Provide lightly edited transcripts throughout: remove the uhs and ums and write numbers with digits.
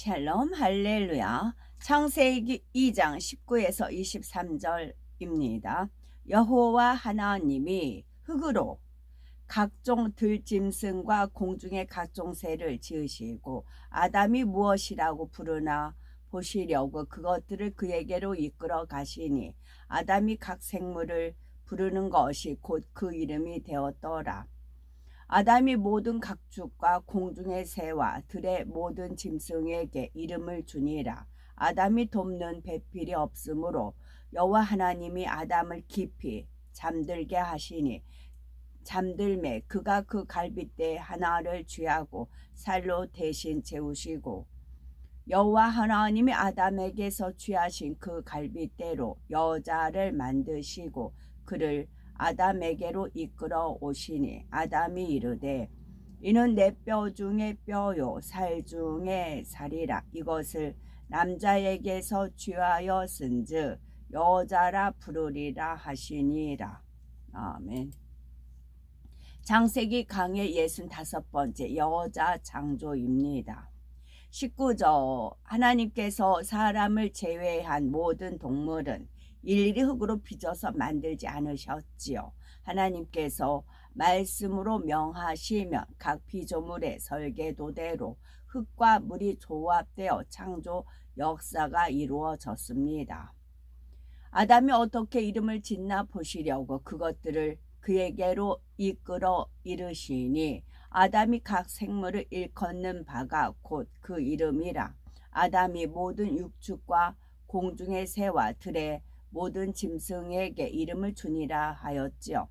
샬롬 할렐루야. 창세기 2장 19에서 23절입니다. 여호와 하나님이 흙으로 각종 들짐승과 공중의 각종 새를 지으시고 아담이 무엇이라고 부르나 보시려고 그것들을 그에게로 이끌어 가시니 아담이 각 생물을 부르는 것이 곧 그 이름이 되었더라. 아담이 모든 각축과 공중의 새와 들의 모든 짐승에게 이름을 주니라. 아담이 돕는 배필이 없으므로 여호와 하나님이 아담을 깊이 잠들게 하시니 잠들매 그가 그 갈빗대 하나를 쥐하고 살로 대신 채우시고 여호와 하나님이 아담에게서 취하신 그 갈빗대로 여자를 만드시고 그를 아담에게로 이끌어 오시니 아담이 이르되 이는 내 뼈 중에 뼈요 살 중에 살이라. 이것을 남자에게서 취하여 쓴즉 여자라 부르리라 하시니라. 아멘. 창세기 강의 65번째 여자 창조입니다. 19절 하나님께서 사람을 제외한 모든 동물은 일일이 흙으로 빚어서 만들지 않으셨지요. 하나님께서 말씀으로 명하시면 각 피조물의 설계도대로 흙과 물이 조합되어 창조 역사가 이루어졌습니다. 아담이 어떻게 이름을 짓나 보시려고 그것들을 그에게로 이끌어 이르시니 아담이 각 생물을 일컫는 바가 곧 그 이름이라. 아담이 모든 육축과 공중의 새와 들의 모든 짐승에게 이름을 주니라 하였지요.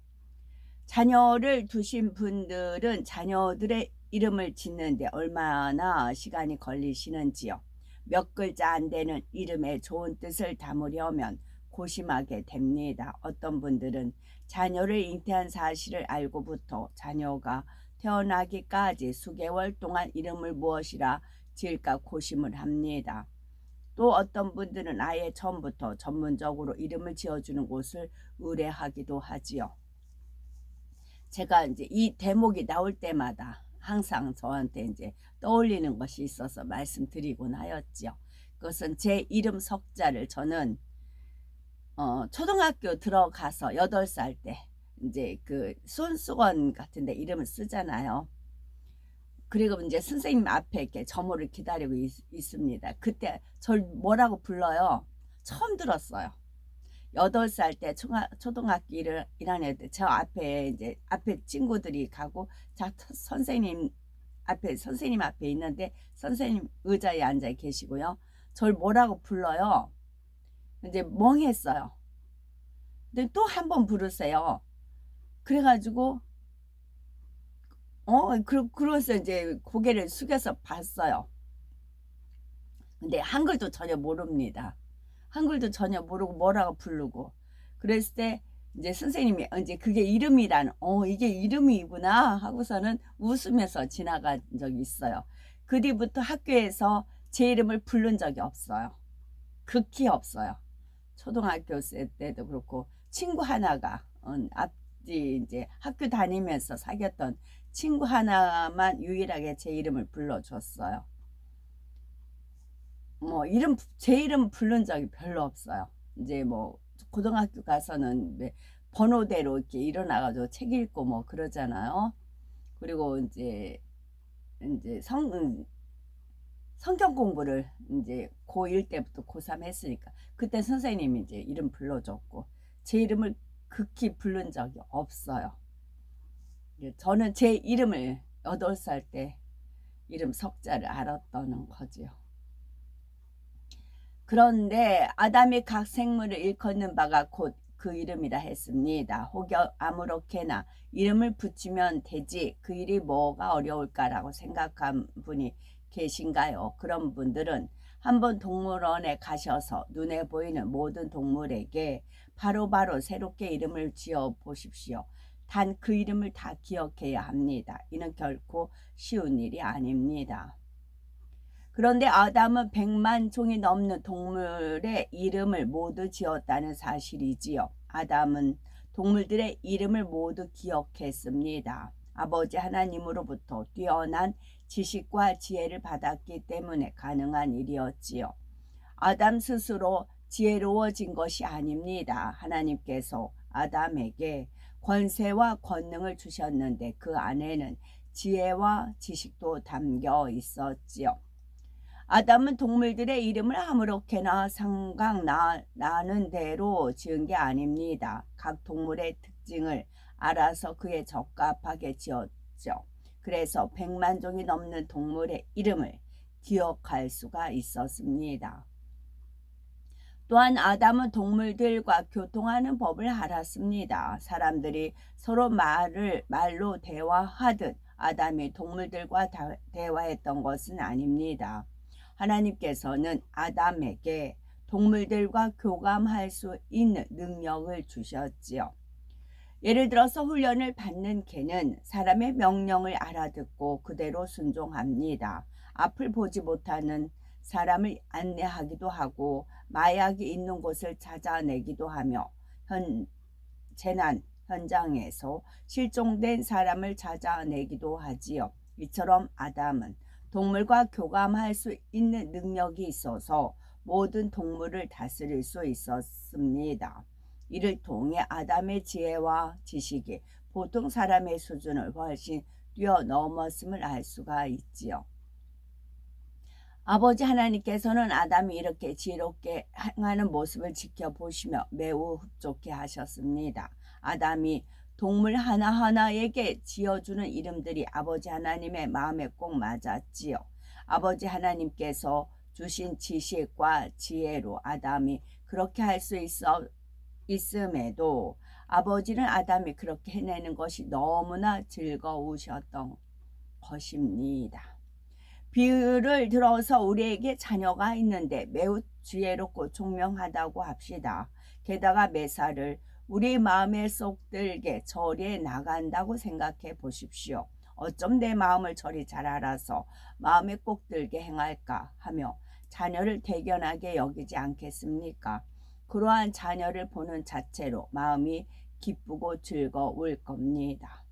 자녀를 두신 분들은 자녀들의 이름을 짓는데 얼마나 시간이 걸리시는지요. 몇 글자 안 되는 이름에 좋은 뜻을 담으려면 고심하게 됩니다. 어떤 분들은 자녀를 잉태한 사실을 알고부터 자녀가 태어나기까지 수개월 동안 이름을 무엇이라 지을까 고심을 합니다. 또 어떤 분들은 아예 처음부터 전문적으로 이름을 지어주는 곳을 의뢰하기도 하지요. 제가 이제 이 대목이 나올 때마다 항상 저한테 이제 떠올리는 것이 있어서 말씀드리곤 하였지요. 그것은 제 이름 석자를 저는 초등학교 들어가서 8살 때 이제 그 손수건 같은데 이름을 쓰잖아요. 그리고 이제 선생님 앞에 이렇게 점호를 기다리고 있습니다. 그때 절 뭐라고 불러요? 처음 들었어요. 8살 때 초등학교 1학년 때 저 앞에 이제 앞에 친구들이 가고 자 선생님 앞에 있는데 선생님 의자에 앉아 계시고요. 절 뭐라고 불러요? 이제 멍했어요. 근데 또 한 번 부르세요. 그래가지고 그래서 이제 고개를 숙여서 봤어요. 근데 한글도 전혀 모릅니다. 한글도 전혀 모르고 뭐라고 부르고 그랬을 때 이제 선생님이 이제 그게 이름이란 이게 이름이구나 하고서는 웃으면서 지나간 적이 있어요. 그 뒤부터 학교에서 제 이름을 부른 적이 없어요. 극히 없어요. 초등학교 때도 그렇고 친구 하나가 앞뒤 이제 학교 다니면서 사귀었던 친구 하나만 유일하게 제 이름을 불러줬어요. 뭐 제 이름 부른 적이 별로 없어요. 이제 뭐 고등학교 가서는 번호대로 이렇게 일어나가지고 책 읽고 뭐 그러잖아요. 그리고 이제 성경 공부를 이제 고1 때부터 고3 했으니까 그때 선생님이 이제 이름 불러줬고 제 이름을 극히 부른 적이 없어요. 저는 제 이름을 8살 때 이름 석자를 알았다는 거지요. 그런데 아담이 각 생물을 일컫는 바가 곧 그 이름이라 했습니다. 혹여 아무렇게나 이름을 붙이면 되지 그 일이 뭐가 어려울까라고 생각한 분이 계신가요? 그런 분들은 한번 동물원에 가셔서 눈에 보이는 모든 동물에게 바로바로 새롭게 이름을 지어 보십시오. 단 그 이름을 다 기억해야 합니다. 이는 결코 쉬운 일이 아닙니다. 그런데 아담은 100만 종이 넘는 동물의 이름을 모두 지었다는 사실이지요. 아담은 동물들의 이름을 모두 기억했습니다. 아버지 하나님으로부터 뛰어난 지식과 지혜를 받았기 때문에 가능한 일이었지요. 아담 스스로 지혜로워진 것이 아닙니다. 하나님께서 아담에게 권세와 권능을 주셨는데 그 안에는 지혜와 지식도 담겨 있었지요. 아담은 동물들의 이름을 아무렇게나 생각나는 대로 지은 게 아닙니다. 각 동물의 특징을 알아서 그에 적합하게 지었죠. 그래서 100만 종이 넘는 동물의 이름을 기억할 수가 있었습니다. 또한 아담은 동물들과 교통하는 법을 알았습니다. 사람들이 서로 말로 대화하듯 아담이 동물들과 대화했던 것은 아닙니다. 하나님께서는 아담에게 동물들과 교감할 수 있는 능력을 주셨지요. 예를 들어서 훈련을 받는 개는 사람의 명령을 알아듣고 그대로 순종합니다. 앞을 보지 못하는 사람을 안내하기도 하고 마약이 있는 곳을 찾아내기도 하며 재난 현장에서 실종된 사람을 찾아내기도 하지요. 이처럼 아담은 동물과 교감할 수 있는 능력이 있어서 모든 동물을 다스릴 수 있었습니다. 이를 통해 아담의 지혜와 지식이 보통 사람의 수준을 훨씬 뛰어넘었음을 알 수가 있지요. 아버지 하나님께서는 아담이 이렇게 지혜롭게 행하는 모습을 지켜보시며 매우 흡족해 하셨습니다. 아담이 동물 하나하나에게 지어주는 이름들이 아버지 하나님의 마음에 꼭 맞았지요. 아버지 하나님께서 주신 지식과 지혜로 아담이 그렇게 할 수 있음에도 아버지는 아담이 그렇게 해내는 것이 너무나 즐거우셨던 것입니다. 비유를 들어서 우리에게 자녀가 있는데 매우 지혜롭고 총명하다고 합시다. 게다가 매사를 우리 마음에 쏙 들게 처리해 나간다고 생각해 보십시오. 어쩜 내 마음을 저리 잘 알아서 마음에 꼭 들게 행할까 하며 자녀를 대견하게 여기지 않겠습니까? 그러한 자녀를 보는 자체로 마음이 기쁘고 즐거울 겁니다.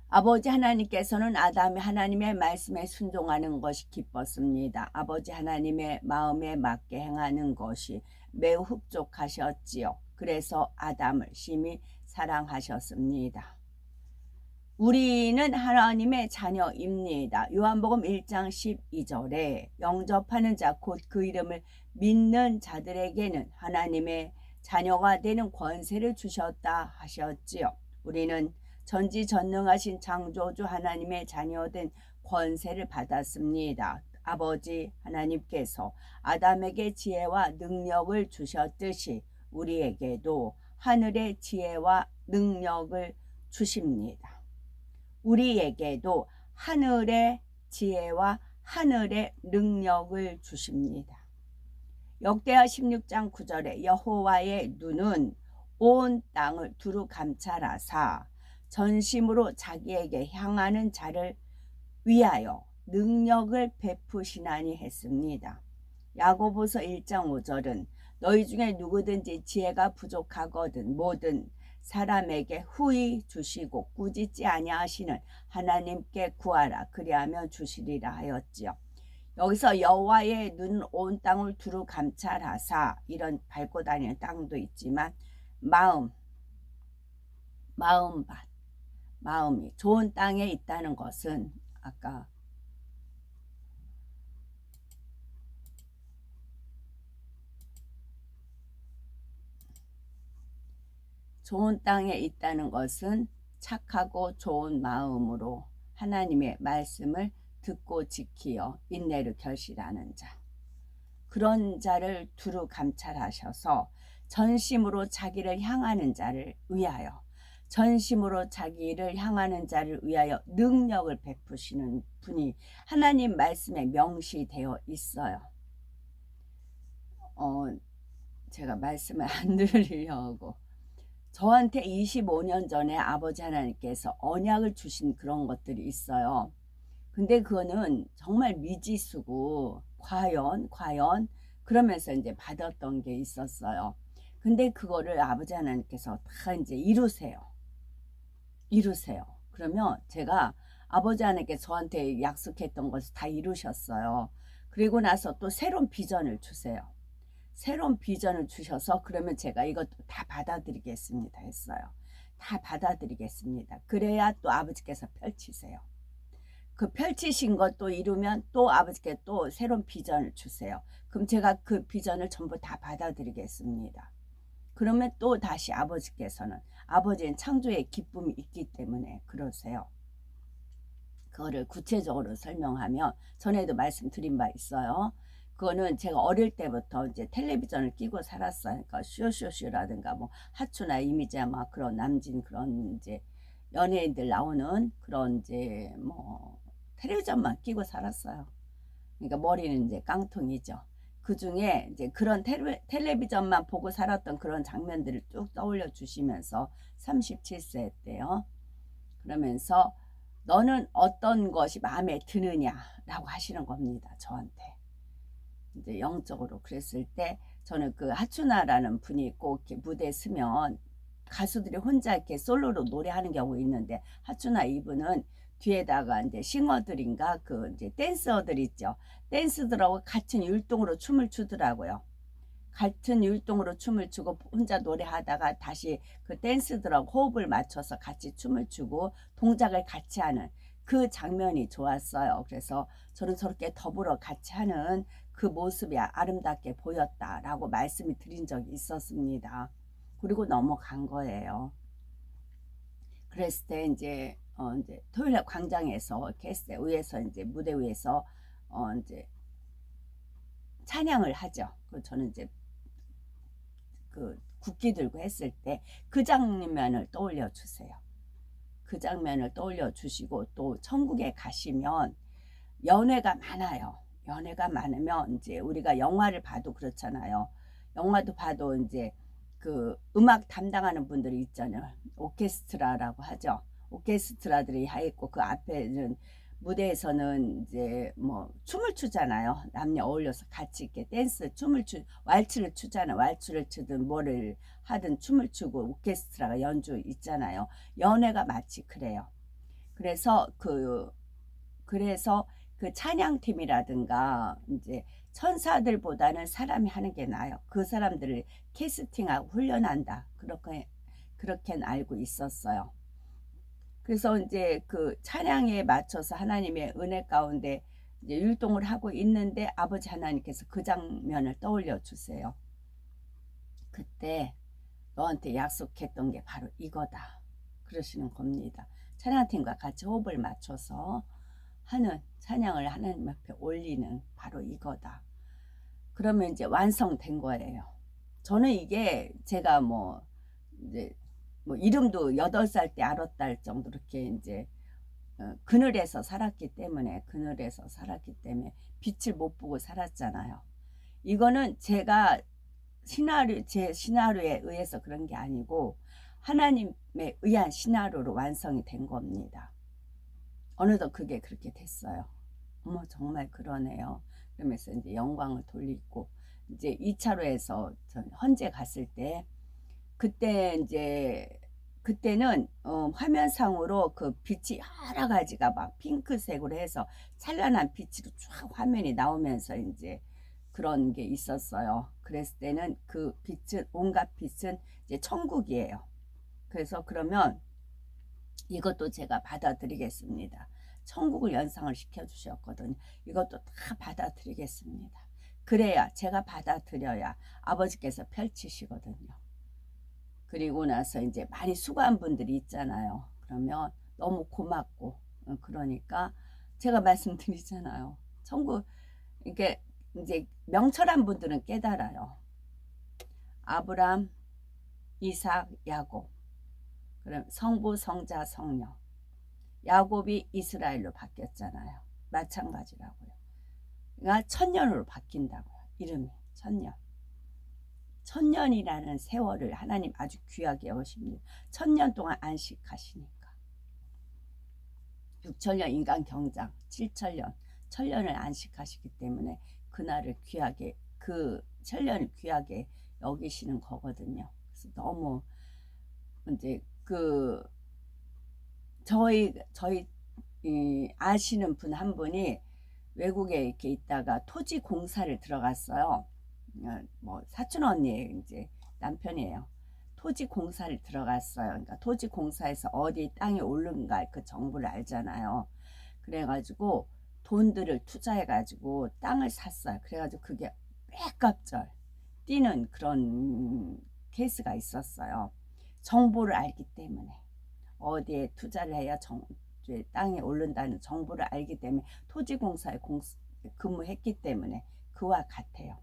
아버지 하나님께서는 아담이 하나님의 말씀에 순종하는 것이 기뻤습니다. 아버지 하나님의 마음에 맞게 행하는 것이 매우 흡족하셨지요. 그래서 아담을 심히 사랑하셨습니다. 우리는 하나님의 자녀입니다. 요한복음 1장 12절에 영접하는 자 곧 그 이름을 믿는 자들에게는 하나님의 자녀가 되는 권세를 주셨다 하셨지요. 우리는 전지전능하신 창조주 하나님의 자녀된 권세를 받았습니다. 아버지 하나님께서 아담에게 지혜와 능력을 주셨듯이 우리에게도 하늘의 지혜와 능력을 주십니다. 우리에게도 하늘의 지혜와 하늘의 능력을 주십니다. 역대하 16장 9절에 여호와의 눈은 온 땅을 두루 감찰하사 전심으로 자기에게 향하는 자를 위하여 능력을 베푸시나니 했습니다. 야고보서 1장 5절은 너희 중에 누구든지 지혜가 부족하거든 모든 사람에게 후히 주시고 꾸짖지 아니하시는 하나님께 구하라 그리하면 주시리라 하였지요. 여기서 여호와의 눈 온 땅을 두루 감찰하사 이런 밟고 다니는 땅도 있지만 마음이 좋은 땅에 있다는 것은 아까 좋은 땅에 있다는 것은 착하고 좋은 마음으로 하나님의 말씀을 듣고 지키어 인내를 결실하는 자, 그런 자를 두루 감찰하셔서 전심으로 자기를 향하는 자를 위하여 능력을 베푸시는 분이 하나님 말씀에 명시되어 있어요. 제가 말씀을 안 들으려고 저한테 25년 전에 아버지 하나님께서 언약을 주신 그런 것들이 있어요. 근데 그거는 정말 미지수고 과연 그러면서 이제 받았던 게 있었어요. 근데 그거를 아버지 하나님께서 다 이제 이루세요. 그러면 제가 아버지 하나님께 저한테 약속했던 것을 다 이루셨어요. 그리고 나서 또 새로운 비전을 주세요. 새로운 비전을 주셔서 그러면 제가 이것도 다 받아들이겠습니다 했어요. 다 받아들이겠습니다. 그래야 또 아버지께서 펼치세요. 그 펼치신 것도 이루면 또 아버지께 또 새로운 비전을 주세요. 그럼 제가 그 비전을 전부 다 받아들이겠습니다. 그러면 또 다시 아버지께서는, 아버지는 창조의 기쁨이 있기 때문에 그러세요. 그거를 구체적으로 설명하면 전에도 말씀드린 바 있어요. 그거는 제가 어릴 때부터 이제 텔레비전을 끼고 살았어요. 그러니까 쇼쇼쇼라든가 뭐 하추나 이미지야 막 그런 남진 그런 이제 연예인들 나오는 그런 이제 뭐 텔레비전만 끼고 살았어요. 그러니까 머리는 이제 깡통이죠. 그 중에 이제 그런 텔레비전만 보고 살았던 그런 장면들을 쭉 떠올려 주시면서 37세 때요. 그러면서 너는 어떤 것이 마음에 드느냐라고 하시는 겁니다. 저한테. 이제 영적으로 그랬을 때 저는 그 하추나라는 분이 꼭 이렇게 무대에 서면 가수들이 혼자 이렇게 솔로로 노래하는 경우 있는데 하추나 이분은 뒤에다가 이제 싱어들인가 그 이제 댄서들 있죠. 댄스들하고 같은 율동으로 춤을 추더라고요. 같은 율동으로 춤을 추고 혼자 노래하다가 다시 그 댄스들하고 호흡을 맞춰서 같이 춤을 추고 동작을 같이 하는 그 장면이 좋았어요. 그래서 저는 저렇게 더불어 같이 하는 그 모습이 아름답게 보였다라고 말씀을 드린 적이 있었습니다. 그리고 넘어간 거예요. 그랬을 때 이제 토요일날 광장에서 캐스트 위에서 이제 무대 위에서 이제 찬양을 하죠. 그 저는 이제 그 국기 들고 했을 때 그 장면을 떠올려 주세요. 그 장면을 떠올려 주시고 또 천국에 가시면 연회가 많아요. 연회가 많으면 이제 우리가 영화를 봐도 그렇잖아요. 영화도 봐도 이제 그 음악 담당하는 분들이 있잖아요. 오케스트라라고 하죠. 오케스트라들이 하 있고 그 앞에는 무대에서는 이제 뭐 춤을 추잖아요. 남녀 어울려서 같이 이렇게 댄스 춤을 왈츠를 추잖아요. 왈츠를 추든 뭐를 하든 춤을 추고 오케스트라가 연주 있잖아요. 연회가 마치 그래요. 그래서 그 찬양팀이라든가 이제 천사들보다는 사람이 하는 게 나아요. 그 사람들을 캐스팅하고 훈련한다. 그렇게 알고 있었어요. 그래서 이제 그 찬양에 맞춰서 하나님의 은혜 가운데 이제 율동을 하고 있는데 아버지 하나님께서 그 장면을 떠올려 주세요. 그때 너한테 약속했던 게 바로 이거다. 그러시는 겁니다. 찬양팀과 같이 호흡을 맞춰서 하는 찬양을 하나님 앞에 올리는 바로 이거다. 그러면 이제 완성된 거예요. 저는 이게 제가 뭐 이제 뭐 이름도 8살 때 알았다 할 정도로 이렇게 이제 그늘에서 살았기 때문에 빛을 못 보고 살았잖아요. 이거는 제가 제 시나리오에 의해서 그런 게 아니고 하나님에 의한 시나리오로 완성이 된 겁니다. 어느덧 그게 그렇게 됐어요. 어머 정말 그러네요. 그러면서 이제 영광을 돌리고 이제 2차로에서 전 헌재 갔을 때 그때는 화면상으로 그 빛이 여러 가지가 막 핑크색으로 해서 찬란한 빛으로 쫙 화면이 나오면서 이제 그런 게 있었어요. 그랬을 때는 그 빛은 온갖 빛은 이제 천국이에요. 그래서 그러면 이것도 제가 받아들이겠습니다. 천국을 연상을 시켜주셨거든요. 이것도 다 받아들이겠습니다. 그래야 제가 받아들여야 아버지께서 펼치시거든요. 그리고 나서 이제 많이 수고한 분들이 있잖아요. 그러면 너무 고맙고 그러니까 제가 말씀드리잖아요. 천국 이게 이제 명철한 분들은 깨달아요. 아브람, 이삭, 야곱. 그럼 성부, 성자, 성령. 야곱이 이스라엘로 바뀌었잖아요. 마찬가지라고요. 그러니까 천년으로 바뀐다고요. 이름이 천년. 천년이라는 세월을 하나님 아주 귀하게 여기십니다. 천년 동안 안식하시니까. 6천년 인간 경장, 7천년, 천년을 안식하시기 때문에 그날을 귀하게, 그 천년을 귀하게 여기시는 거거든요. 그래서 너무 이제 저희 아시는 분 한 분이 외국에 이렇게 있다가 토지 공사를 들어갔어요. 뭐 사촌 언니의 이제 남편이에요. 토지 공사를 들어갔어요. 그러니까 토지 공사에서 어디 땅이 오른가 그 정보를 알잖아요. 그래가지고 돈들을 투자해가지고 땅을 샀어요. 그래가지고 그게 매값절 뛰는 그런 케이스가 있었어요. 정보를 알기 때문에 어디에 투자를 해야 땅이 오른다는 정보를 알기 때문에 토지공사에 근무했기 때문에 그와 같아요.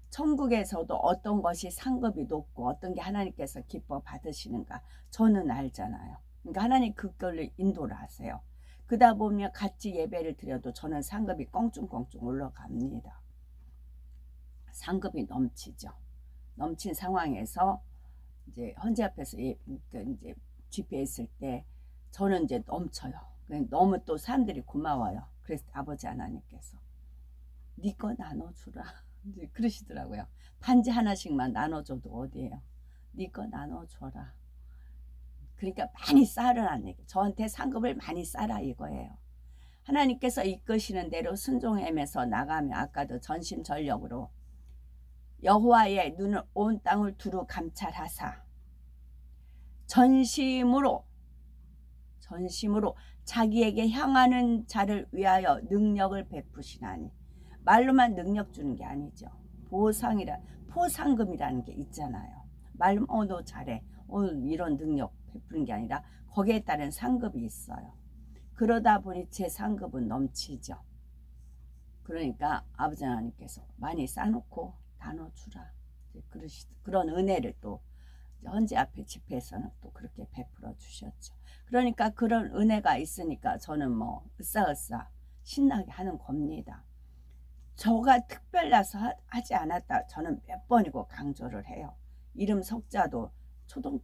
천국에서도 어떤 것이 상급이 높고 어떤 게 하나님께서 기뻐 받으시는가 저는 알잖아요. 그러니까 하나님 그걸로 인도를 하세요. 그러다 보면 같이 예배를 드려도 저는 상급이 껑충껑충 올라갑니다. 상급이 넘치죠. 넘친 상황에서 이제 헌재 앞에서 이제 집회했을 때 저는 이제 넘쳐요. 너무 또 사람들이 고마워요. 그래서 아버지 하나님께서 네 거 나눠주라 이제 그러시더라고요. 반지 하나씩만 나눠줘도 어디예요. 네 거 나눠줘라. 그러니까 많이 쌓으라는 얘기. 저한테 상급을 많이 쌓아 이거예요. 하나님께서 이끄시는 대로 순종하면서 나가면 아까도 전심전력으로 여호와의 눈을 온 땅을 두루 감찰하사 전심으로 자기에게 향하는 자를 위하여 능력을 베푸시나니 말로만 능력 주는 게 아니죠. 포상금이라는 게 있잖아요. 말로만 너 잘해 이런 능력 베푸는 게 아니라 거기에 따른 상급이 있어요. 그러다 보니 제 상급은 넘치죠. 그러니까 아버지 하나님께서 많이 싸놓고 나눠주라 그런 은혜를 또 헌재 앞에 집회에서는 또 그렇게 베풀어 주셨죠. 그러니까 그런 은혜가 있으니까 저는 뭐 으쌰으쌰 신나게 하는 겁니다. 저가 특별나서 하지 않았다 저는 몇 번이고 강조를 해요. 이름 석자도 초등학교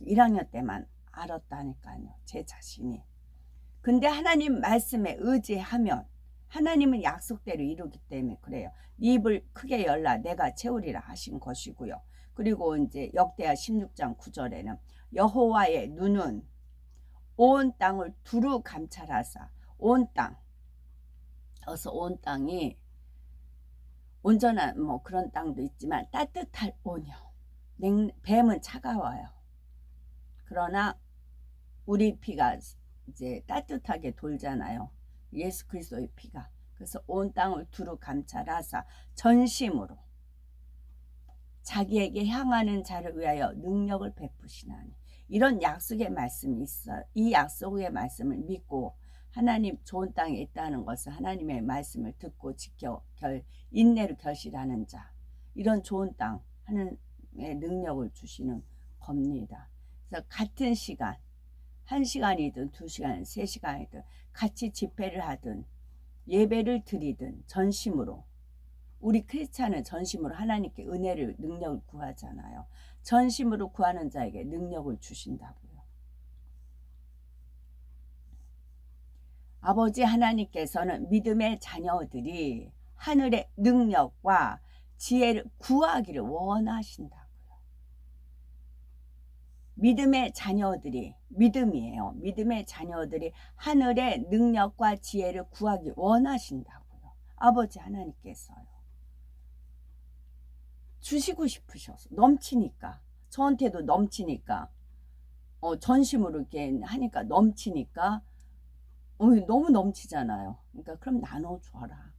1학년 때만 알았다니까요. 제 자신이. 근데 하나님 말씀에 의지하면 하나님은 약속대로 이루기 때문에 그래요. 네 입을 크게 열라 내가 채우리라 하신 것이고요. 그리고 이제 역대하 16장 9절에는 여호와의 눈은 온 땅을 두루 감찰하사 온 땅. 어서 온 땅이 온전한 뭐 그런 땅도 있지만 따뜻할 온이요. 뱀은 차가워요. 그러나 우리 피가 이제 따뜻하게 돌잖아요. 예수 그리스도의 피가. 그래서 온 땅을 두루 감찰하사 전심으로 자기에게 향하는 자를 위하여 능력을 베푸시나니 이런 약속의 말씀이 있어요. 이 약속의 말씀을 믿고 하나님 좋은 땅에 있다는 것을 하나님의 말씀을 듣고 지켜 인내로 결실하는 자 이런 좋은 땅 하나님의 능력을 주시는 겁니다. 그래서 같은 시간 1시간이든 2시간 3시간이든 같이 집회를 하든 예배를 드리든 전심으로 우리 크리스찬은 전심으로 하나님께 은혜를 능력을 구하잖아요. 전심으로 구하는 자에게 능력을 주신다고요. 아버지 하나님께서는 믿음의 자녀들이 하늘의 능력과 지혜를 구하기를 원하신다고요. 믿음의 자녀들이 믿음이에요. 믿음의 자녀들이 하늘의 능력과 지혜를 구하기 원하신다고요. 아버지 하나님께서요. 주시고 싶으셔서 넘치니까 저한테도 넘치니까 전심으로 이렇게 하니까 넘치니까 너무 넘치잖아요. 그러니까 그럼 나눠줘라.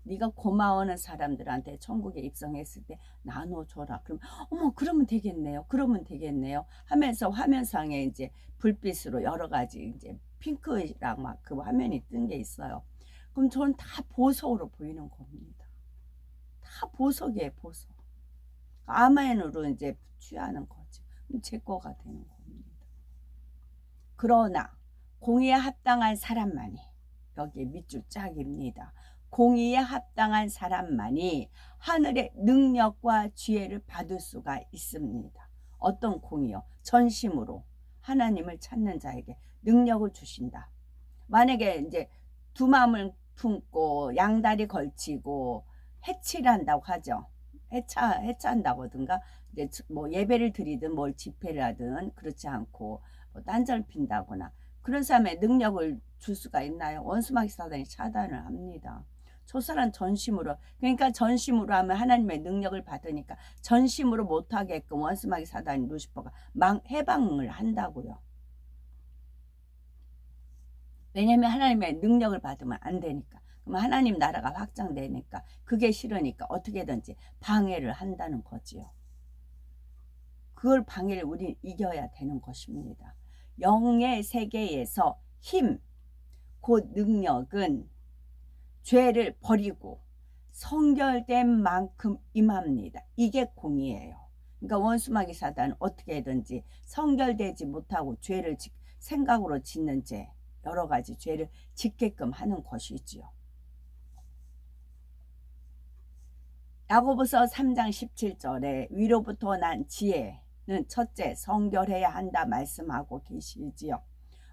네가 고마워하는 사람들한테 천국에 입성했을 때 나눠줘라. 그럼 어머 그러면 되겠네요. 그러면 되겠네요. 하면서 화면상에 이제 불빛으로 여러 가지 이제 핑크랑 막 그 화면이 뜬 게 있어요. 그럼 저는 다 보석으로 보이는 겁니다. 다 보석이에요, 보석. 아멘으로 이제 취하는 거죠. 제 거가 되는 겁니다. 그러나 공의에 합당한 사람만이 여기에 밑줄 짝입니다. 공의에 합당한 사람만이 하늘의 능력과 지혜를 받을 수가 있습니다. 어떤 공의요? 전심으로 하나님을 찾는 자에게 능력을 주신다. 만약에 이제 두 마음을 품고 양다리 걸치고 해치한다고 하죠. 해체한다고 하든가 이제 뭐 예배를 드리든 뭘 집회를 하든 그렇지 않고 뭐 딴절 핀다거나 그런 사람의 능력을 줄 수가 있나요? 원수마귀 사단이 차단을 합니다. 초살은 전심으로, 그러니까 전심으로 하면 하나님의 능력을 받으니까 전심으로 못하게끔 원수마귀 사단이 루시퍼가 해방을 한다고요. 왜냐면 하나님의 능력을 받으면 안 되니까. 그럼 하나님 나라가 확장되니까 그게 싫으니까 어떻게든지 방해를 한다는 거지요. 그걸 방해를 우리 이겨야 되는 것입니다. 영의 세계에서 힘, 곧 능력은 죄를 버리고 성결된 만큼 임합니다. 이게 공의예요. 그러니까 원수마귀 사단은 어떻게든지 성결되지 못하고 죄를 생각으로 짓는 죄, 여러 가지 죄를 짓게끔 하는 것이지요. 야고보서 3장 17절에 위로부터 난 지혜는 첫째 성결해야 한다 말씀하고 계시지요.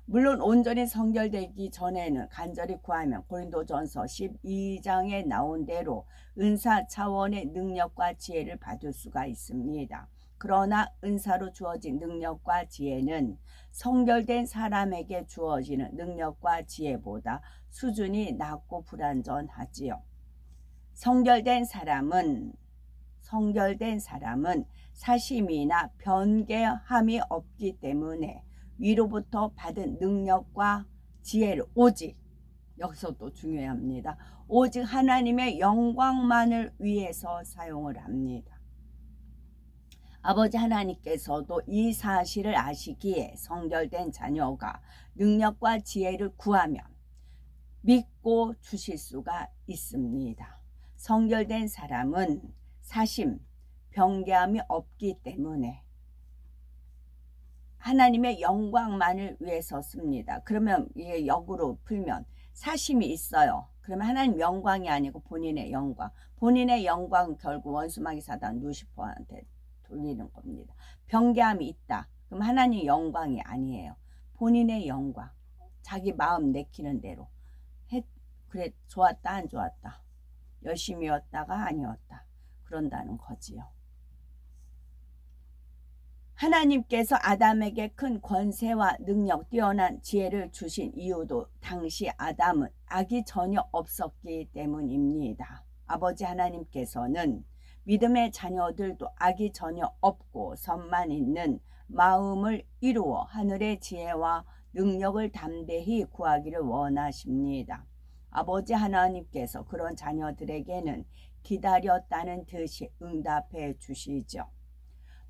물론 온전히 성결되기 전에는 간절히 구하면 고린도전서 12장에 나온 대로 은사 차원의 능력과 지혜를 받을 수가 있습니다. 그러나 은사로 주어진 능력과 지혜는 성결된 사람에게 주어지는 능력과 지혜보다 수준이 낮고 불완전하지요. 성결된 사람은 사심이나 변개함이 없기 때문에 위로부터 받은 능력과 지혜를 오직, 여기서 또 중요합니다. 오직 하나님의 영광만을 위해서 사용을 합니다. 아버지 하나님께서도 이 사실을 아시기에 성결된 자녀가 능력과 지혜를 구하면 믿고 주실 수가 있습니다. 성결된 사람은 사심, 변개함이 없기 때문에 하나님의 영광만을 위해서 씁니다. 그러면 이게 역으로 풀면 사심이 있어요. 그러면 하나님 영광이 아니고 본인의 영광. 본인의 영광은 결국 원수마귀 사단 루시퍼한테 돌리는 겁니다. 변개함이 있다. 그럼 하나님 영광이 아니에요. 본인의 영광. 자기 마음 내키는 대로. 그래 좋았다 안 좋았다. 열심히였다가 아니었다. 그런다는 거지요. 하나님께서 아담에게 큰 권세와 능력, 뛰어난 지혜를 주신 이유도 당시 아담은 악이 전혀 없었기 때문입니다. 아버지 하나님께서는 믿음의 자녀들도 악이 전혀 없고 선만 있는 마음을 이루어 하늘의 지혜와 능력을 담대히 구하기를 원하십니다. 아버지 하나님께서 그런 자녀들에게는 기다렸다는 듯이 응답해 주시죠.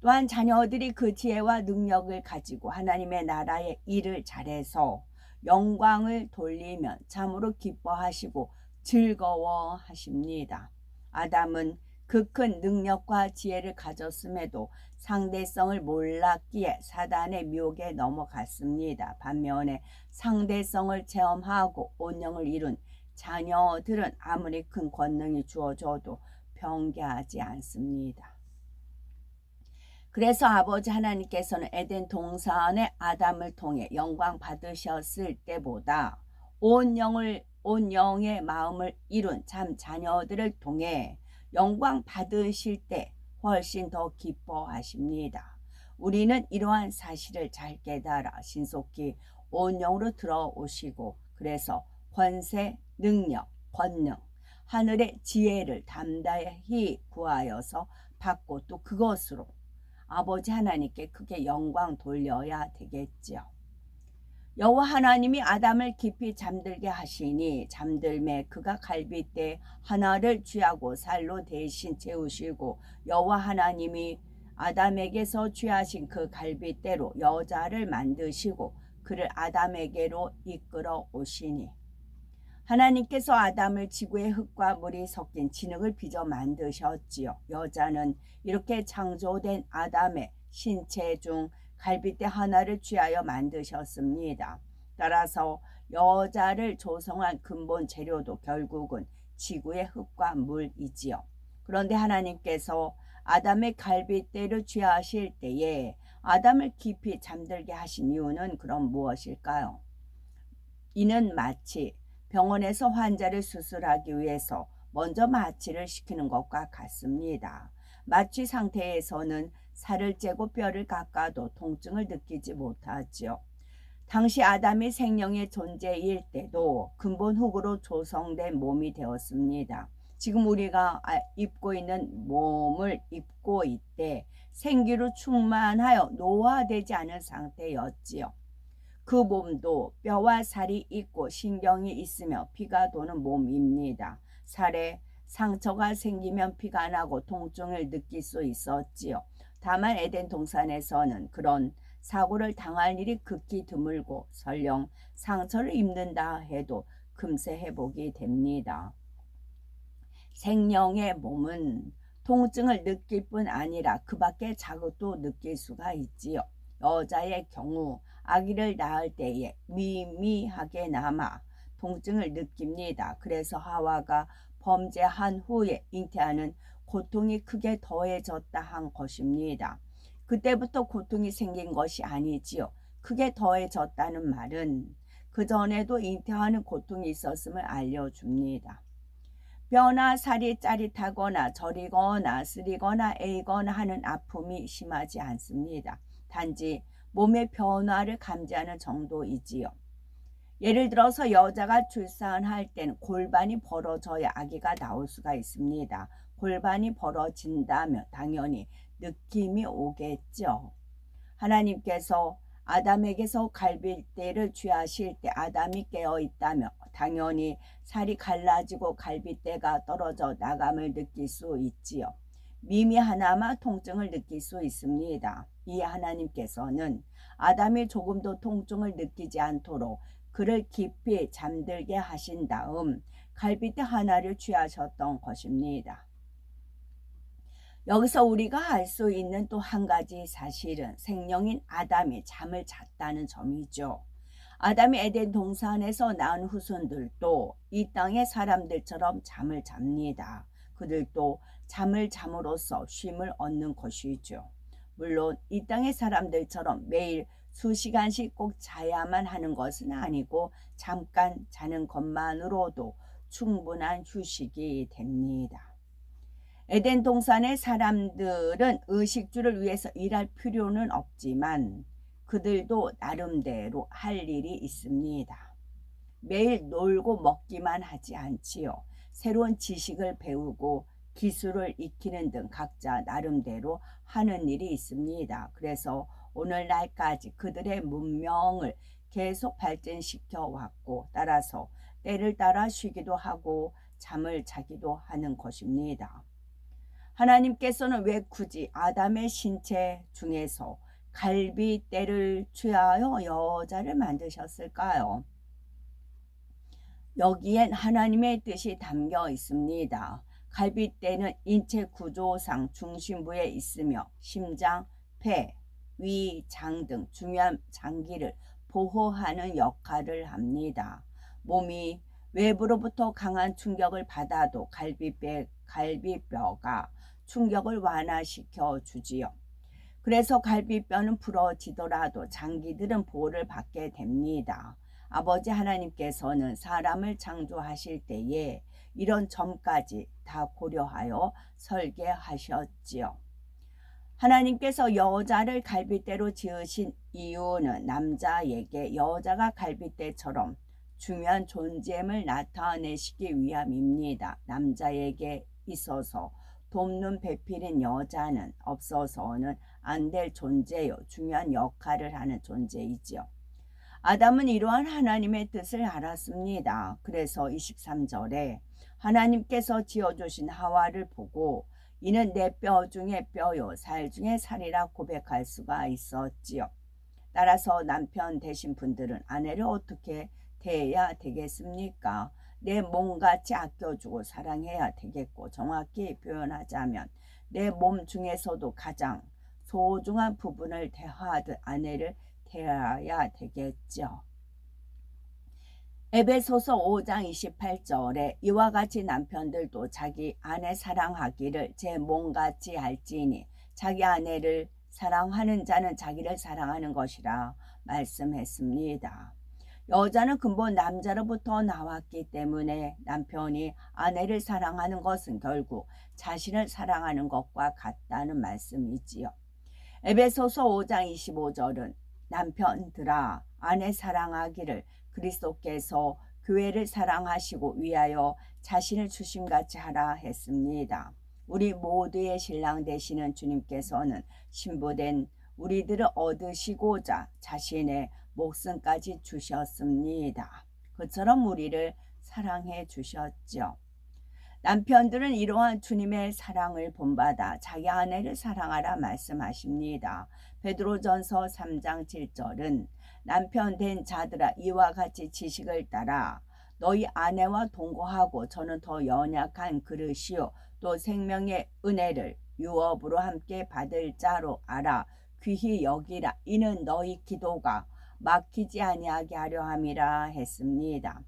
또한 자녀들이 그 지혜와 능력을 가지고 하나님의 나라의 일을 잘해서 영광을 돌리면 참으로 기뻐하시고 즐거워하십니다. 아담은 그 큰 능력과 지혜를 가졌음에도 상대성을 몰랐기에 사단의 미혹에 넘어갔습니다. 반면에 상대성을 체험하고 온영을 이룬 자녀들은 아무리 큰 권능이 주어져도 변개하지 않습니다. 그래서 아버지 하나님께서는 에덴 동산의 아담을 통해 영광 받으셨을 때보다 온 영의 마음을 이룬 참 자녀들을 통해 영광 받으실 때 훨씬 더 기뻐하십니다. 우리는 이러한 사실을 잘 깨달아 신속히 온 영으로 들어오시고 그래서 권세, 능력, 권능, 하늘의 지혜를 담대히 구하여서 받고 또 그것으로 아버지 하나님께 크게 영광 돌려야 되겠지요. 여호와 하나님이 아담을 깊이 잠들게 하시니 잠들매 그가 갈빗대 하나를 쥐하고 살로 대신 채우시고 여호와 하나님이 아담에게서 쥐하신 그 갈빗대로 여자를 만드시고 그를 아담에게로 이끌어 오시니 하나님께서 아담을 지구의 흙과 물이 섞인 진흙을 빚어 만드셨지요. 여자는 이렇게 창조된 아담의 신체 중 갈빗대 하나를 취하여 만드셨습니다. 따라서 여자를 조성한 근본 재료도 결국은 지구의 흙과 물이지요. 그런데 하나님께서 아담의 갈빗대를 취하실 때에 아담을 깊이 잠들게 하신 이유는 그럼 무엇일까요? 이는 마치 병원에서 환자를 수술하기 위해서 먼저 마취를 시키는 것과 같습니다. 마취 상태에서는 살을 째고 뼈를 깎아도 통증을 느끼지 못하지요. 당시 아담이 생명의 존재일 때도 근본 흙으로 조성된 몸이 되었습니다. 지금 우리가 입고 있는 몸을 입고 있되 생기로 충만하여 노화되지 않은 상태였지요. 그 몸도 뼈와 살이 있고 신경이 있으며 피가 도는 몸입니다. 살에 상처가 생기면 피가 나고 통증을 느낄 수 있었지요. 다만 에덴 동산에서는 그런 사고를 당할 일이 극히 드물고 설령 상처를 입는다 해도 금세 회복이 됩니다. 생명의 몸은 통증을 느낄 뿐 아니라 그 밖에 자극도 느낄 수가 있지요. 여자의 경우 아기를 낳을 때에 미미하게나마 통증을 느낍니다. 그래서 하와가 범죄한 후에 잉태하는 고통이 크게 더해졌다 한 것입니다. 그때부터 고통이 생긴 것이 아니지요. 크게 더해졌다는 말은 그전에도 잉태하는 고통이 있었음을 알려줍니다. 뼈나 살이 짜릿하거나 저리거나 쓰리거나 애이거나 하는 아픔이 심하지 않습니다. 단지 몸의 변화를 감지하는 정도이지요. 예를 들어서 여자가 출산할 땐 골반이 벌어져야 아기가 나올 수가 있습니다. 골반이 벌어진다면 당연히 느낌이 오겠죠. 하나님께서 아담에게서 갈빗대를 취하실 때 아담이 깨어있다며 당연히 살이 갈라지고 갈빗대가 떨어져 나감을 느낄 수 있지요. 미미하나마 통증을 느낄 수 있습니다. 이에 하나님께서는 아담이 조금도 통증을 느끼지 않도록 그를 깊이 잠들게 하신 다음 갈빗대 하나를 취하셨던 것입니다. 여기서 우리가 알 수 있는 또 한 가지 사실은 생명인 아담이 잠을 잤다는 점이죠. 아담이 에덴 동산에서 낳은 후손들도 이 땅의 사람들처럼 잠을 잡니다. 그들도 잠을 잠으로써 쉼을 얻는 것이죠. 물론 이 땅의 사람들처럼 매일 수시간씩 꼭 자야만 하는 것은 아니고 잠깐 자는 것만으로도 충분한 휴식이 됩니다. 에덴 동산의 사람들은 의식주를 위해서 일할 필요는 없지만 그들도 나름대로 할 일이 있습니다. 매일 놀고 먹기만 하지 않지요. 새로운 지식을 배우고 기술을 익히는 등 각자 나름대로 하는 일이 있습니다. 그래서 오늘날까지 그들의 문명을 계속 발전시켜 왔고 따라서 때를 따라 쉬기도 하고 잠을 자기도 하는 것입니다. 하나님께서는 왜 굳이 아담의 신체 중에서 갈빗대를 취하여 여자를 만드셨을까요? 여기엔 하나님의 뜻이 담겨 있습니다. 갈빗대는 인체 구조상 중심부에 있으며 심장, 폐, 위, 장 등 중요한 장기를 보호하는 역할을 합니다. 몸이 외부로부터 강한 충격을 받아도 갈비뼈가 충격을 완화시켜 주지요. 그래서 갈비뼈는 부러지더라도 장기들은 보호를 받게 됩니다. 아버지 하나님께서는 사람을 창조하실 때에 이런 점까지 다 고려하여 설계하셨지요. 하나님께서 여자를 갈빗대로 지으신 이유는 남자에게 여자가 갈빗대처럼 중요한 존재임을 나타내시기 위함입니다. 남자에게 있어서 돕는 배필인 여자는 없어서는 안 될 존재요. 중요한 역할을 하는 존재이지요. 아담은 이러한 하나님의 뜻을 알았습니다. 그래서 23절에 하나님께서 지어주신 하와를 보고 이는 내 뼈 중에 뼈요 살 중에 살이라 고백할 수가 있었지요. 따라서 남편 되신 분들은 아내를 어떻게 대해야 되겠습니까? 내 몸같이 아껴주고 사랑해야 되겠고 정확히 표현하자면 내 몸 중에서도 가장 소중한 부분을 대하듯 아내를 대해야 되겠죠. 에베소서 5장 28절에 이와 같이 남편들도 자기 아내 사랑하기를 제 몸같이 할지니 자기 아내를 사랑하는 자는 자기를 사랑하는 것이라 말씀했습니다. 여자는 근본 남자로부터 나왔기 때문에 남편이 아내를 사랑하는 것은 결국 자신을 사랑하는 것과 같다는 말씀이지요. 에베소서 5장 25절은 남편들아 아내 사랑하기를 그리스도께서 교회를 사랑하시고 위하여 자신을 주심같이 하라 했습니다. 우리 모두의 신랑 되시는 주님께서는 신부된 우리들을 얻으시고자 자신의 목숨까지 주셨습니다. 그처럼 우리를 사랑해 주셨죠. 남편들은 이러한 주님의 사랑을 본받아 자기 아내를 사랑하라 말씀하십니다. 베드로전서 3장 7절은 남편 된 자들아 이와 같이 지식을 따라 너희 아내와 동거하고 저는 더 연약한 그릇이요 또 생명의 은혜를 유업으로 함께 받을 자로 알아 귀히 여기라. 이는 너희 기도가 막히지 아니하게 하려 함이라 했습니다.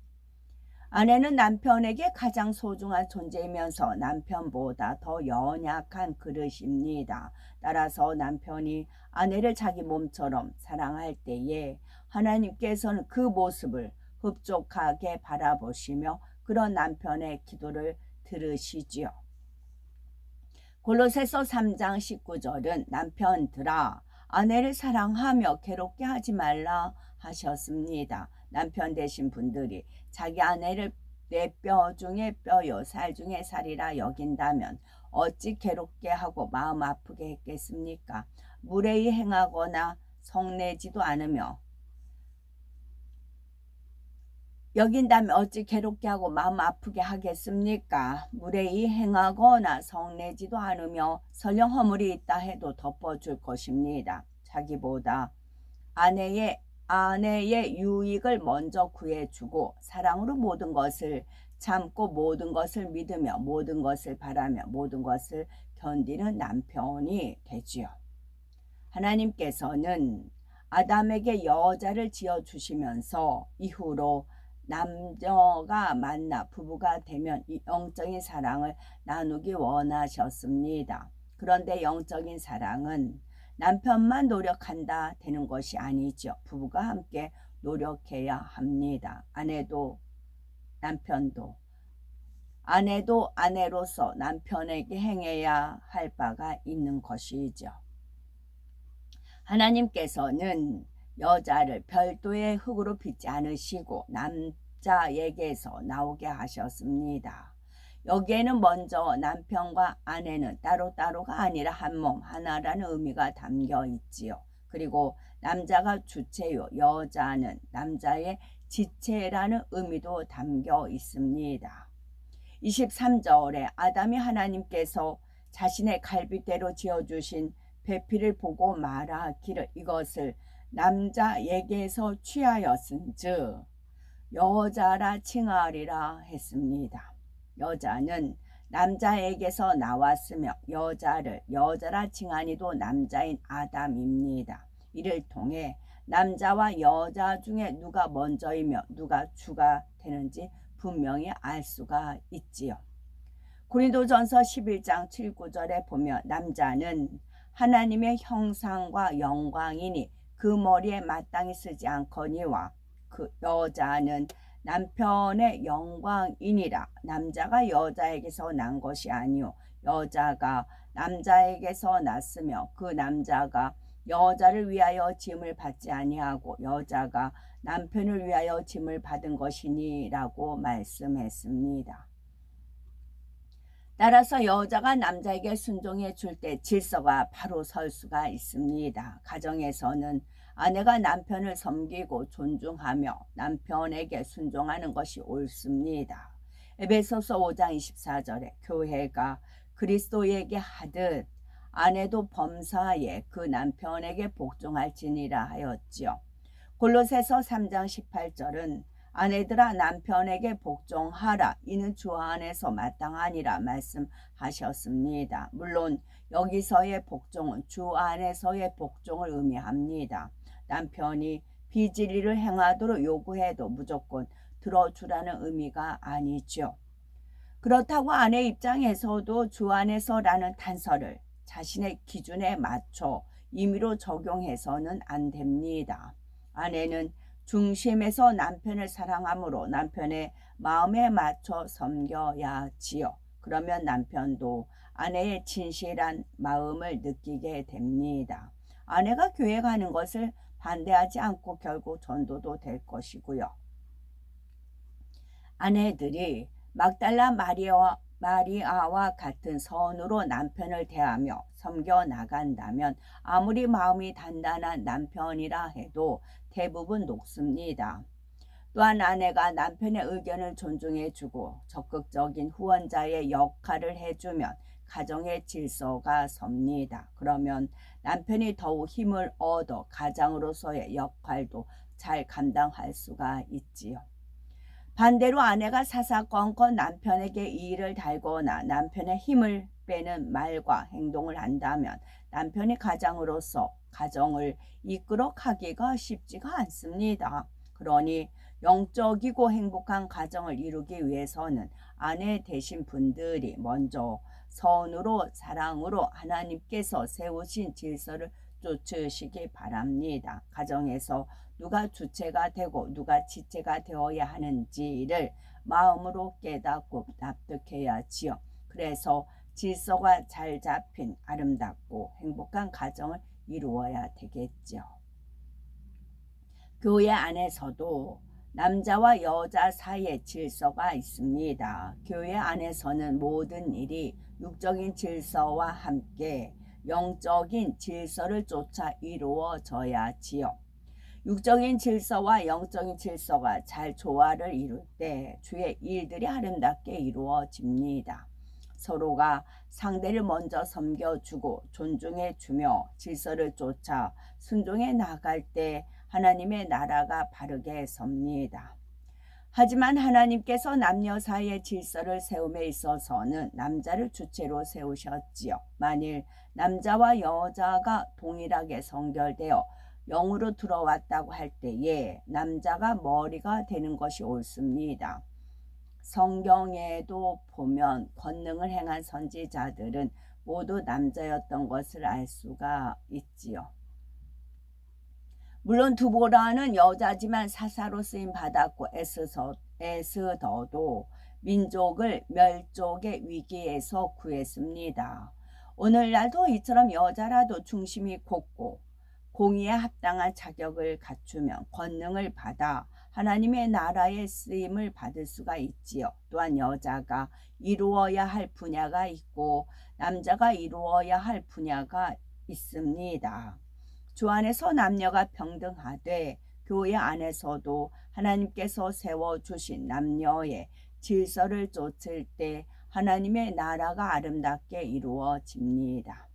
아내는 남편에게 가장 소중한 존재이면서 남편보다 더 연약한 그릇입니다. 따라서 남편이 아내를 자기 몸처럼 사랑할 때에 하나님께서는 그 모습을 흡족하게 바라보시며 그런 남편의 기도를 들으시지요. 골로새서 3장 19절은 남편들아 아내를 사랑하며 괴롭게 하지 말라 하셨습니다. 남편 되신 분들이 자기 아내를 내 뼈 중에 뼈요 살 중에 살이라 여긴다면 어찌 괴롭게 하고 마음 아프게 했겠습니까? 무례히 행하거나 성내지도 않으며 여긴다면 어찌 괴롭게 하고 마음 아프게 하겠습니까? 무례히 행하거나 성내지도 않으며 설령 허물이 있다 해도 덮어줄 것입니다. 자기보다 아내의 유익을 먼저 구해주고 사랑으로 모든 것을 참고 모든 것을 믿으며 모든 것을 바라며 모든 것을 견디는 남편이 되지요. 하나님께서는 아담에게 여자를 지어주시면서 이후로 남녀가 만나 부부가 되면 이 영적인 사랑을 나누기 원하셨습니다. 그런데 영적인 사랑은 남편만 노력한다 되는 것이 아니죠. 부부가 함께 노력해야 합니다. 아내도 남편도 아내도 아내로서 남편에게 행해야 할 바가 있는 것이죠. 하나님께서는 여자를 별도의 흙으로 빚지 않으시고 남자에게서 나오게 하셨습니다. 여기에는 먼저 남편과 아내는 따로따로가 아니라 한 몸 하나라는 의미가 담겨 있지요. 그리고 남자가 주체요 여자는 남자의 지체라는 의미도 담겨 있습니다. 23절에 아담이 하나님께서 자신의 갈빗대로 지어주신 배필을 보고 말하기를 이것을 남자에게서 취하였은즉 여자라 칭하리라 했습니다. 여자는 남자에게서 나왔으며 여자를 여자라 칭하니도 남자인 아담입니다. 이를 통해 남자와 여자 중에 누가 먼저이며 누가 주가 되는지 분명히 알 수가 있지요. 고린도전서 11장 7, 9절에 보면 남자는 하나님의 형상과 영광이니 그 머리에 마땅히 쓰지 않거니와 그 여자는 남편의 영광이니라. 남자가 여자에게서 난 것이 아니요 여자가 남자에게서 났으며 그 남자가 여자를 위하여 짐을 받지 아니하고 여자가 남편을 위하여 짐을 받은 것이니라고 말씀했습니다. 따라서 여자가 남자에게 순종해 줄 때 질서가 바로 설 수가 있습니다. 가정에서는 아내가 남편을 섬기고 존중하며 남편에게 순종하는 것이 옳습니다. 에베소서 5장 24절에 교회가 그리스도에게 하듯 아내도 범사에 그 남편에게 복종할지니라 하였지요. 골로새서 3장 18절은 아내들아 남편에게 복종하라 이는 주 안에서 마땅하니라 말씀하셨습니다. 물론 여기서의 복종은 주 안에서의 복종을 의미합니다. 남편이 비진리를 행하도록 요구해도 무조건 들어주라는 의미가 아니죠. 그렇다고 아내 입장에서도 주 안에서라는 단서를 자신의 기준에 맞춰 임의로 적용해서는 안 됩니다. 아내는 중심에서 남편을 사랑하므로 남편의 마음에 맞춰 섬겨야지요. 그러면 남편도 아내의 진실한 마음을 느끼게 됩니다. 아내가 교회 가는 것을 반대하지 않고 결국 전도도 될 것이고요. 아내들이 막달라 마리아와 같은 선으로 남편을 대하며 섬겨 나간다면 아무리 마음이 단단한 남편이라 해도 대부분 녹습니다. 또한 아내가 남편의 의견을 존중해주고 적극적인 후원자의 역할을 해주면 가정의 질서가 섭니다. 그러면 남편이 더욱 힘을 얻어 가장으로서의 역할도 잘 감당할 수가 있지요. 반대로 아내가 사사건건 남편에게 이의를 달거나 남편의 힘을 빼는 말과 행동을 한다면 남편이 가장으로서 가정을 이끌어 가기가 쉽지가 않습니다. 그러니 영적이고 행복한 가정을 이루기 위해서는 아내 되신 분들이 먼저 선으로 사랑으로 하나님께서 세우신 질서를 쫓으시기 바랍니다. 가정에서 누가 주체가 되고 누가 지체가 되어야 하는지를 마음으로 깨닫고 납득해야지요. 그래서 질서가 잘 잡힌 아름답고 행복한 가정을 이루어야 되겠죠. 교회 안에서도 남자와 여자 사이에 질서가 있습니다. 교회 안에서는 모든 일이 육적인 질서와 함께 영적인 질서를 쫓아 이루어져야지요. 육적인 질서와 영적인 질서가 잘 조화를 이룰 때 주의 일들이 아름답게 이루어집니다. 서로가 상대를 먼저 섬겨주고 존중해주며 질서를 쫓아 순종해 나갈 때 하나님의 나라가 바르게 섭니다. 하지만 하나님께서 남녀 사이의 질서를 세움에 있어서는 남자를 주체로 세우셨지요. 만일 남자와 여자가 동일하게 성결되어 영으로 들어왔다고 할 때에 남자가 머리가 되는 것이 옳습니다. 성경에도 보면 권능을 행한 선지자들은 모두 남자였던 것을 알 수가 있지요. 물론 두보라는 여자지만 사사로 쓰임 받았고 에스더도 민족을 멸족의 위기에서 구했습니다. 오늘날도 이처럼 여자라도 중심이 곱고 공의에 합당한 자격을 갖추면 권능을 받아 하나님의 나라의 쓰임을 받을 수가 있지요. 또한 여자가 이루어야 할 분야가 있고 남자가 이루어야 할 분야가 있습니다. 주 안에서 남녀가 평등하되 교회 안에서도 하나님께서 세워주신 남녀의 질서를 쫓을 때 하나님의 나라가 아름답게 이루어집니다.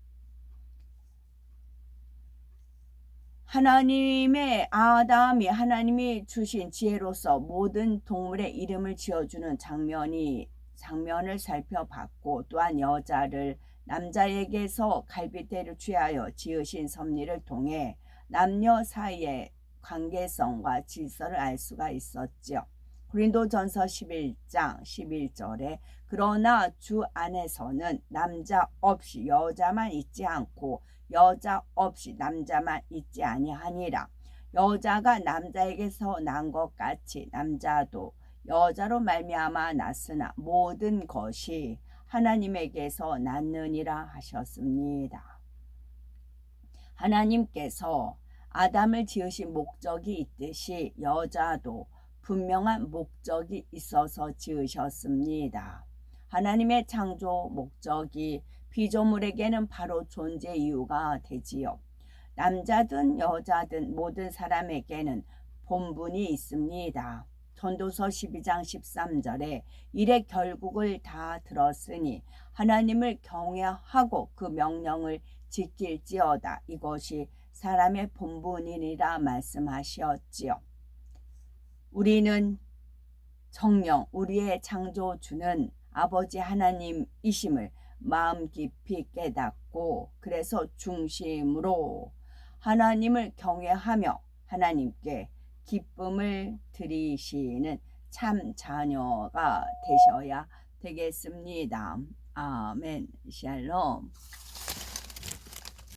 하나님의 아담이 하나님이 주신 지혜로서 모든 동물의 이름을 지어주는 장면을 살펴봤고 또한 여자를 남자에게서 갈빗대를 취하여 지으신 섭리를 통해 남녀 사이의 관계성과 질서를 알 수가 있었죠. 고린도전서 11장 11절에 그러나 주 안에서는 남자 없이 여자만 있지 않고 여자 없이 남자만 있지 아니하니라. 여자가 남자에게서 난 것 같이 남자도 여자로 말미암아 났으나 모든 것이 하나님에게서 났느니라 하셨습니다. 하나님께서 아담을 지으신 목적이 있듯이 여자도 분명한 목적이 있어서 지으셨습니다. 하나님의 창조 목적이 피조물에게는 바로 존재 이유가 되지요. 남자든 여자든 모든 사람에게는 본분이 있습니다. 전도서 12장 13절에 일의 결국을 다 들었으니 하나님을 경외하고 그 명령을 지킬지어다. 이것이 사람의 본분이니라 말씀하셨지요. 우리는 정녕 우리의 창조주는 아버지 하나님이심을 마음 깊이 깨닫고 그래서 중심으로 하나님을 경외하며 하나님께 기쁨을 드리시는 참 자녀가 되셔야 되겠습니다. 아멘. 샬롬.